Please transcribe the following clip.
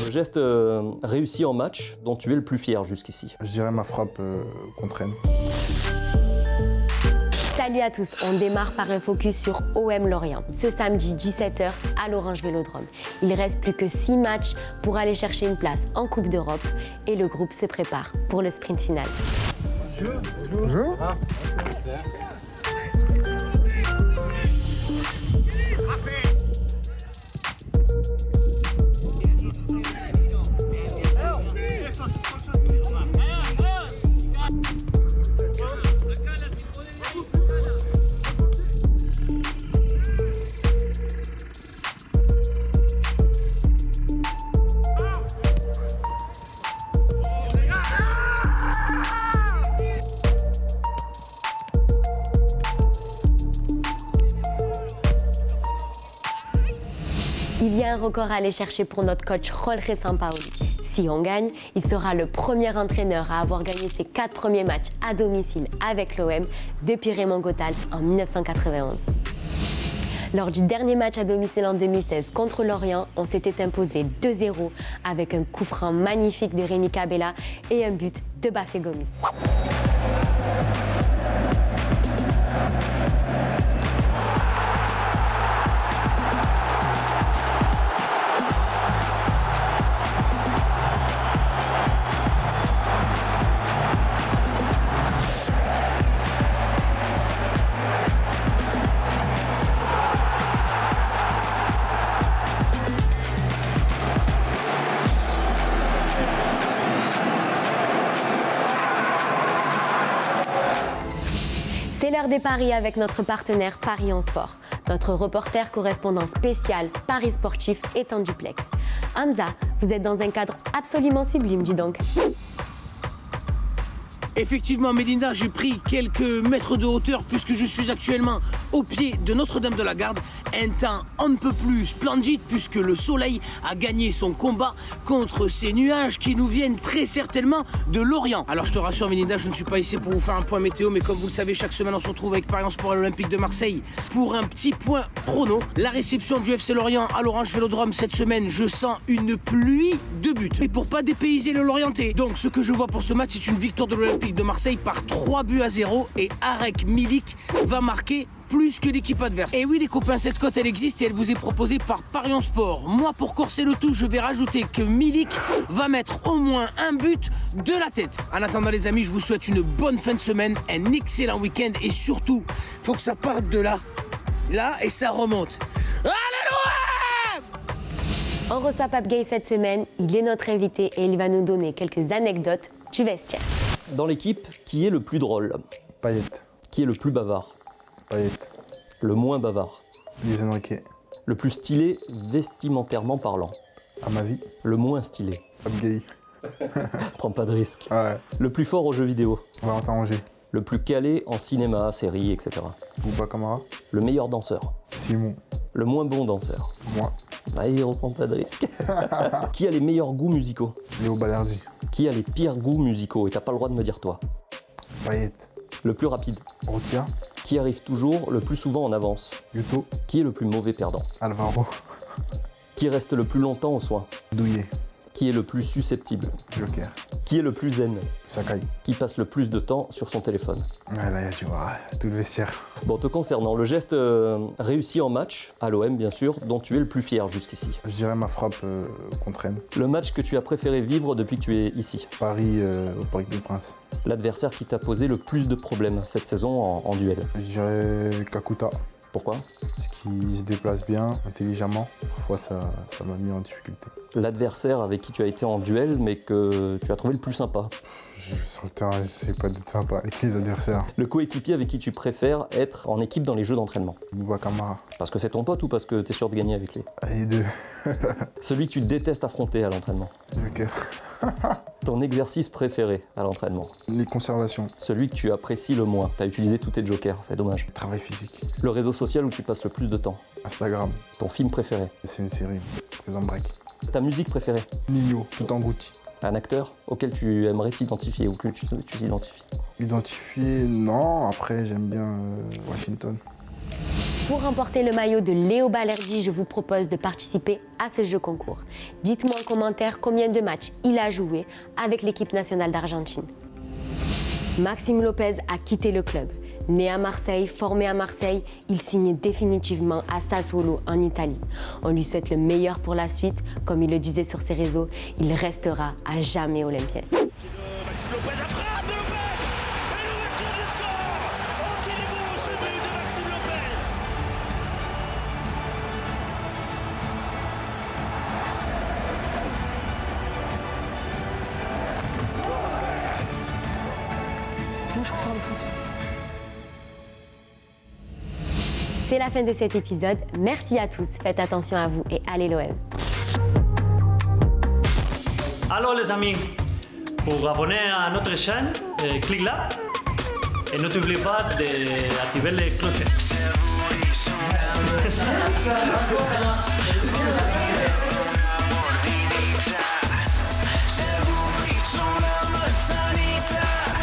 Le geste réussi en match dont tu es le plus fier jusqu'ici. Je dirais ma frappe contre Rennes. Salut à tous, on démarre par un focus sur OM Lorient. Ce samedi 17h à l'Orange Vélodrome. Il reste plus que 6 matchs pour aller chercher une place en Coupe d'Europe et le groupe se prépare pour le sprint final. Bonjour. Il y a un record à aller chercher pour notre coach Jorge Sampaoli. Si on gagne, il sera le premier entraîneur à avoir gagné ses 4 premiers matchs à domicile avec l'OM depuis Raymond Goethals en 1991. Lors du dernier match à domicile en 2016 contre Lorient, on s'était imposé 2-0 avec un coup franc magnifique de Rémi Cabella et un but de Bafé Gomis. C'est l'heure des paris avec notre partenaire Paris en Sport. Notre reporter correspondant spécial Paris Sportif est en duplex. Hamza, vous êtes dans un cadre absolument sublime, dis donc. Effectivement, Mélinda, j'ai pris quelques mètres de hauteur puisque je suis actuellement au pied de Notre-Dame de la Garde. Un temps on ne peut plus splendide puisque le soleil a gagné son combat contre ces nuages qui nous viennent très certainement de l'Orient. Alors je te rassure Mélinda, je ne suis pas ici pour vous faire un point météo, mais comme vous le savez, chaque semaine on se retrouve avec Paris en Sport à l'Olympique de Marseille pour un petit point prono. La réception du FC Lorient à l'Orange Vélodrome cette semaine, je sens une pluie de buts. Et pour pas dépayser le Lorientais, donc ce que je vois pour ce match, c'est une victoire de l'Olympique de Marseille par 3-0 et Arek Milik va marquer plus que l'équipe adverse. Et oui les copains, cette cote elle existe et elle vous est proposée par Paris en Sport. Moi pour corser le tout, je vais rajouter que Milik va mettre au moins un but de la tête. En attendant les amis, je vous souhaite une bonne fin de semaine, un excellent week-end et surtout, faut que ça parte de là et ça remonte. Alléluia! On reçoit Pape Gueye cette semaine, il est notre invité et il va nous donner quelques anecdotes du vestiaire. Dans l'équipe, qui est le plus drôle? Payet. Qui est le plus bavard? Payet. Le moins bavard? Luis Enrique. Le plus stylé vestimentairement parlant? À ma vie. Le moins stylé? Pape Gueye. Prends pas de risque. Ouais. Le plus fort aux jeux vidéo? Valentin Rongier. Le plus calé en cinéma, séries, etc. Bouba Camara. Le meilleur danseur? Simon. Le moins bon danseur? Moi. Allez, reprends pas de risque. Qui a les meilleurs goûts musicaux? Léo Balerdi. Qui a les pires goûts musicaux? Et t'as pas le droit de me dire toi. Payet. Le plus rapide? Rotia. Qui arrive toujours le plus souvent en avance? Yuto. Qui est le plus mauvais perdant? Alvaro. Qui reste le plus longtemps aux soins? Douillet. Qui est le plus susceptible? Joker. Qui est le plus zen? Sakai. Qui passe le plus de temps sur son téléphone? Ouais, là, tu vois, tout le vestiaire. Bon, te concernant, le geste réussi en match, à l'OM bien sûr, dont tu es le plus fier jusqu'ici. Je dirais ma frappe contre Rennes. Le match que tu as préféré vivre depuis que tu es ici. Paris au Parc des Princes. L'adversaire qui t'a posé le plus de problèmes cette saison en duel. Je dirais Kakuta. Pourquoi? Parce qu'il se déplace bien, intelligemment. Parfois, ça m'a mis en difficulté. L'adversaire avec qui tu as été en duel, mais que tu as trouvé le plus sympa. Sur le terrain, j'essaie pas d'être sympa avec les adversaires. Le coéquipier avec qui tu préfères être en équipe dans les jeux d'entraînement. Bouba Camara. Parce que c'est ton pote ou parce que tu es sûr de gagner avec lui? Les deux. Celui que tu détestes affronter à l'entraînement. Joker. Ton exercice préféré à l'entraînement. Les conservations. Celui que tu apprécies le moins. Tu as utilisé tous tes jokers, c'est dommage. Travail physique. Le réseau social où tu passes le plus de temps. Instagram. Ton film préféré. C'est une série. Prison Break. Ta musique préférée. Nino. Tout englouti. Un acteur auquel tu aimerais t'identifier ou que tu t'identifies. Identifié, non. Après, j'aime bien Washington. Pour remporter le maillot de Léo Balerdi, je vous propose de participer à ce jeu concours. Dites-moi en commentaire combien de matchs il a joué avec l'équipe nationale d'Argentine. Maxime Lopez a quitté le club. Né à Marseille, formé à Marseille, il signe définitivement à Sassuolo en Italie. On lui souhaite le meilleur pour la suite. Comme il le disait sur ses réseaux, il restera à jamais olympien. Maxime Lopez, la frappe de Lopez et l'ouverture du score. Oh, qu'il est beau ce but de Maxime Lopez. Moi, je préfère le foot. C'est la fin de cet épisode. Merci à tous. Faites attention à vous et allez l'OM. Alors les amis, pour abonner à notre chaîne, clique là et n'oubliez pas d'activer les clochettes.